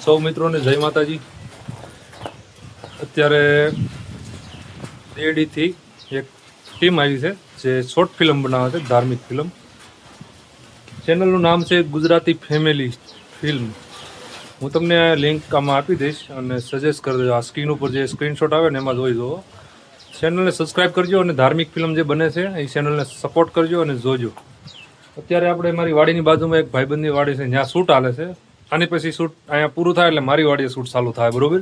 સૌ મિત્રોને જય માતાજી. અત્યારે દેડીથી એક ટીમ આવી છે જે શોર્ટ ફિલ્મ બનાવે છે, ધાર્મિક ફિલ્મ. ચેનલનું નામ છે ગુજરાતી ફેમિલી ફિલ્મ. હું તમને લિંક આમાં આપી દઈશ અને સજેસ્ટ કરી દેજો. આ સ્ક્રીન ઉપર જે સ્ક્રીનશોટ આવે ને એમાં જોઈ જુઓ. ચેનલને સબસ્ક્રાઈબ કરજો અને ધાર્મિક ફિલ્મ જે બને છે એ ચેનલને સપોર્ટ કરજો અને જોજો. અત્યારે આપણે મારી વાડીની બાજુમાં એક ભાઈબંધની વાડી છે, ત્યાં શૂટ હાલે છે. આની પછી શૂટ અહીંયા પૂરું થાય એટલે મારી વાડીએ શૂટ ચાલુ થાય, બરોબર?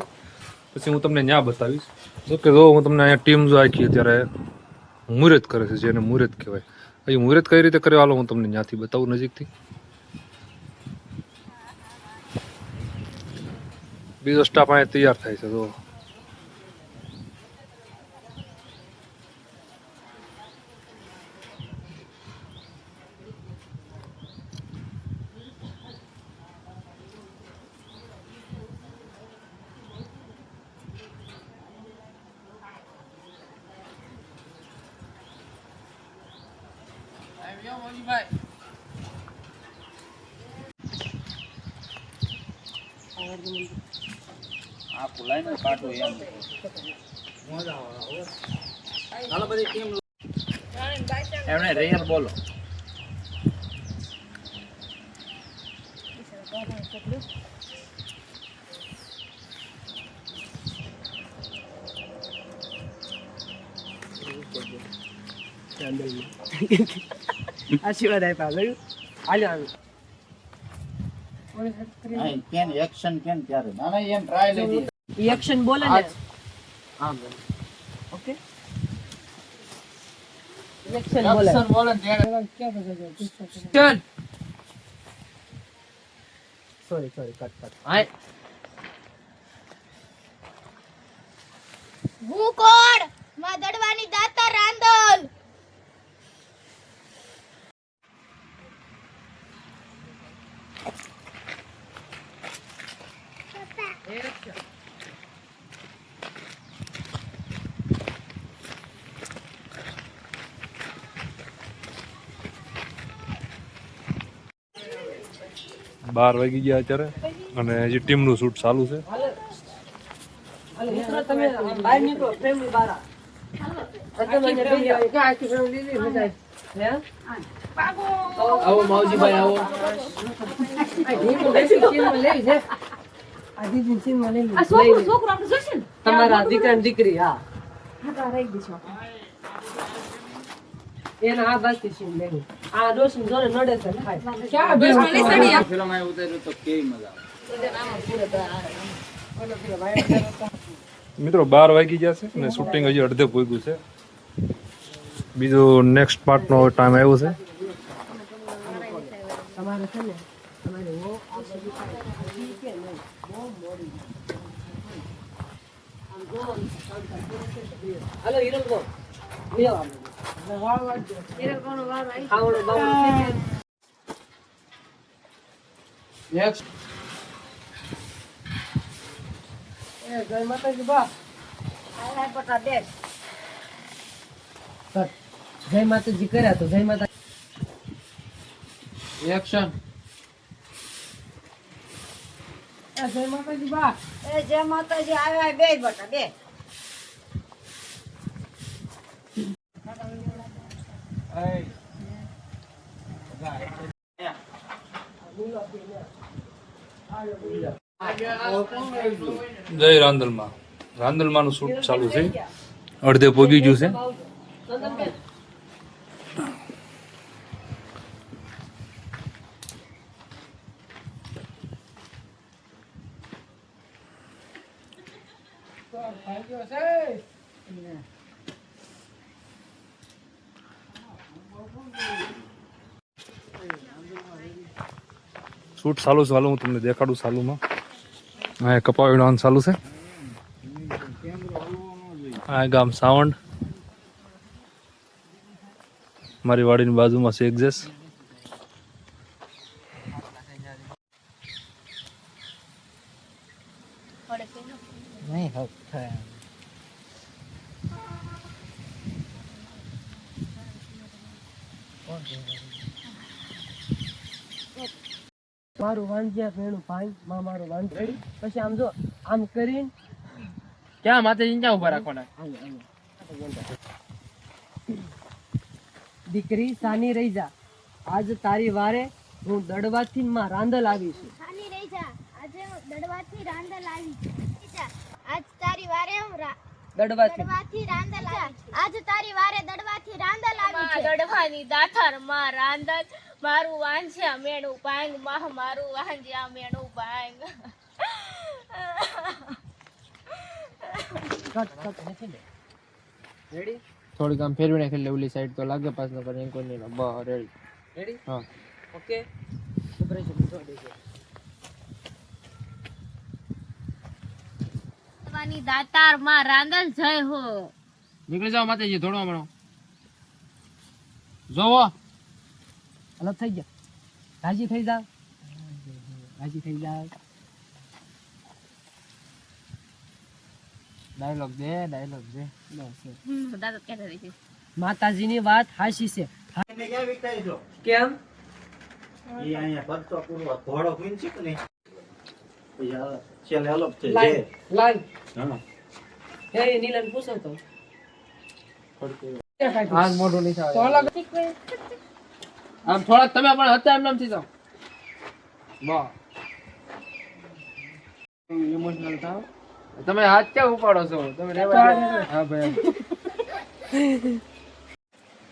પછી હું તમને ત્યાં બતાવીશ. ઓકે, જો હું તમને અહીંયા ટીમ જો આખી અત્યારે મુહૂર્ત કરે છે, જેને મુહૂર્ત કહેવાય. અહીં મુહૂર્ત કઈ રીતે કરે હાલો હું તમને ત્યાંથી બતાવું નજીકથી. બીજો સ્ટાફ અહીંયા તૈયાર થાય છે. જો એમને રેયર બોલો. આશીર્વાદ આપ્યા હાલ્યો કેન એક્શન કેન ત્યારે ના ના એમ ટ્રાય લેતી એક્શન બોલે ને હા ઓકે એક્શન બોલે ત્યારે ટર્ન સોરી કટ હાય હું કોણ માદડવાની દાતા રાંદલ એક્શન 12 વાગી ગયા અત્યારે અને હજી ટીમનું શૂટ ચાલુ છે. હાલો મિત્રો તમે બહાર નીકળો ફ્રેમની બહાર આવો માવજીભાઈ આવો તમારા દીકરા ને દીકરી હા એના આ બાકી સીન લેવું આ રોશન જોડે નડે છે ક્યાં બેસવાની સડી ફિલ્મ આ ઉતાર્યું તો કેવી મજા મિત્રો 12 વાગી ગયા છે અને શૂટિંગ હજી અડધે પૂગ્યું છે. બીજું નેક્સ્ટ પાર્ટનો ટાઈમ આવ્યો છે. તમારે છે ને તમારે ઓ આ બધું કે નહીં બહુ મોડી આમ જો હાલો હિરલ કો લ્યો હિરલ કોનો વાર આવી ખાવડો બાવડો નેક્સ્ટ એ જય માતાજી બા આલા પટા બેસ જય માતાજી કર્યા તો જય માતા એક્શન એ જય માતાજી બા એ જય માતાજી આવ્યા બે બટા બે જય રાંદલમાં. રાંદલમાંનું શૂટ ચાલુ છે, અડધે પોગી ગયું છે. શૂટ ચાલુ છે, હાલો હું તમને દેખાડું ચાલુમાં. હા કપા વીણવાનું ચાલુ છે. આ ગામ સાવંડ, મારી વાડીની બાજુમાં છે એક્ઝેસ. નહીં હક થાય મારું વાંજ્યા ભેણું ભાઈ માં મારું વાંજ રેડી પછી આમ જો આમ કરીને ક્યાં માતાજી ક્યાં ઉભા રાખવાના? દીકરી સાની રહી જા આજ તારી વારે હું દડવાથી માં રાંદલ આવી છું. ખાલી રહી જા આજે હું દડવાથી રાંદલ આવી છું. આજ તારી વારે હું દડવાથી દડવાથી રાંદલ આવી છું. આજ તારી વારે દડવાથી રાંદલ આવી છે. દડવાની દાથર માં રાંદલ મારું વાંજ્યા મેણું પાંગ મારું વાંજ્યા મેણું પાંગ. રેડી થોડીક આમ ફેરવી નાખી એટલે ઓલી સાઈડ તો લાગે પાસ ન કરે કોઈ નહીં. બસ રેડી. રેડી હા ઓકે દડવાની દાતાર માં રાંદલ જય હો. નીકળી જાઓ માતાજી થોડો હમણાં જોવો. અલગ થઈ જા રાજી થઈ જા રાજી થઈ જા ડાયલોગ દે બસ દાદા કહેતા રહી છે. માતાજીની વાત હાચી છે. એને ક્યાં વિકતાઈ છો? કેમ ઈ અહીંયા પરચો પૂરો ઘોડો કુંચી કે નહીં? પછી હાલો, છેલ્લે અલગ થઈ લાઈવ જાય. લાઈવ હા. હે નીલન પૂછો તો હાથ મોઢું નહીં થાય. આમ થોડાક તમે પણ હતા એમ નામથી જાઓ. બસ ઇમોશનલ થાવ. તમે હાથ ક્યાં ઉપાડો છો? તમે રેવા દો. હા ભાઈ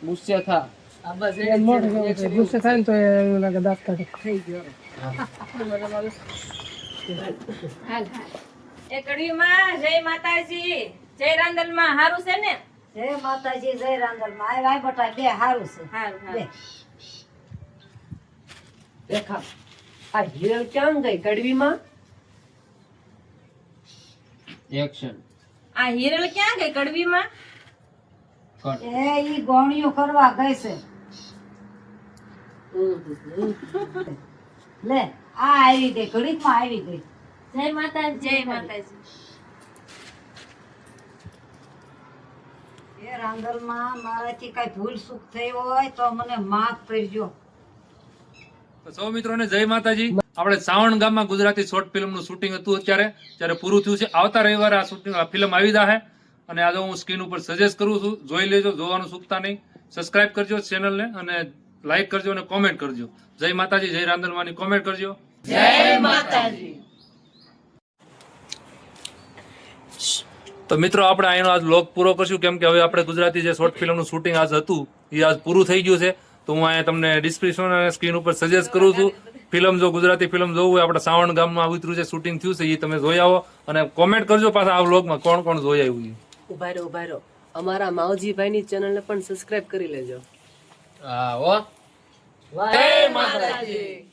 ગુસ્સે થા. આ બસ ગુસ્સે થાય ને તો એવું લાગે દાંત કાઢે થઈ ગયો. એ કડીમાં જય માતાજી જય રાંદલ માં હારું છે ને? જય માતાજી જય રાંદલ માં આય બટા બે હારું છે હારું બે. દેખા આ હિરલ ક્યાં ગઈ કડવીમાં? એક્શન આ હિરલ ક્યાં ગઈ કડવીમાં? કટ. એ ઈ ગોણિયું કરવા ગઈ છે. લે આ આવી ગઈ ઘડીક માં આવી ગઈ. જય માતાજી જય માતાજી. એ રાંદલ માં મારાથી કઈ ભૂલ ચૂક થઈ હોય તો મને માફ કરજો. તો સૌ મિત્રોને જય માતાજી. આપણે સાવણ ગામમાં ગુજરાતી શોર્ટ ફિલ્મનું શૂટિંગ હતું ત્યારે પૂરું થયું છે. આવતા રવિવારે આ શૂટિંગ ફિલ્મ આવી જાહે અને આજે હું સ્ક્રીન ઉપર સજેસ્ટ કરું છું. જોઈ લેજો, જોવાનું ચૂકતા નહીં. સબસ્ક્રાઇબ કરજો ચેનલને અને લાઈક કરજો અને કોમેન્ટ કરજો. જય માતાજી જય રાંદલમાની કોમેન્ટ કરજો. તો મિત્રો આપણે અહીંનો આજ વ્લોગ પૂરો કરશું કેમ કે હવે આપણે ગુજરાતી જે શોર્ટ ફિલ્મનું શૂટિંગ આજ હતું એ આજ પૂરું થઈ ગયું છે. તો હું અહીંયા તમને ડિસ્ક્રિપ્શન અને સ્ક્રીન ઉપર સજેસ્ટ કરું છું. ફિલ્મ જો ગુજરાતી ફિલ્મ જોવું હોય આપણે સાવણ ગામમાં ઉતર્યું છે, શૂટિંગ થયું છે, એ તમે જોઈ આવો અને કોમેન્ટ કરજો પાછા આ વ્લોગમાં કોણ કોણ જોઈ આવ્યું છે. ઉભા રહો અમારા માવજીભાઈની ચેનલને પણ સબસ્ક્રાઇબ કરી લેજો. હા હો. જય માતાજી.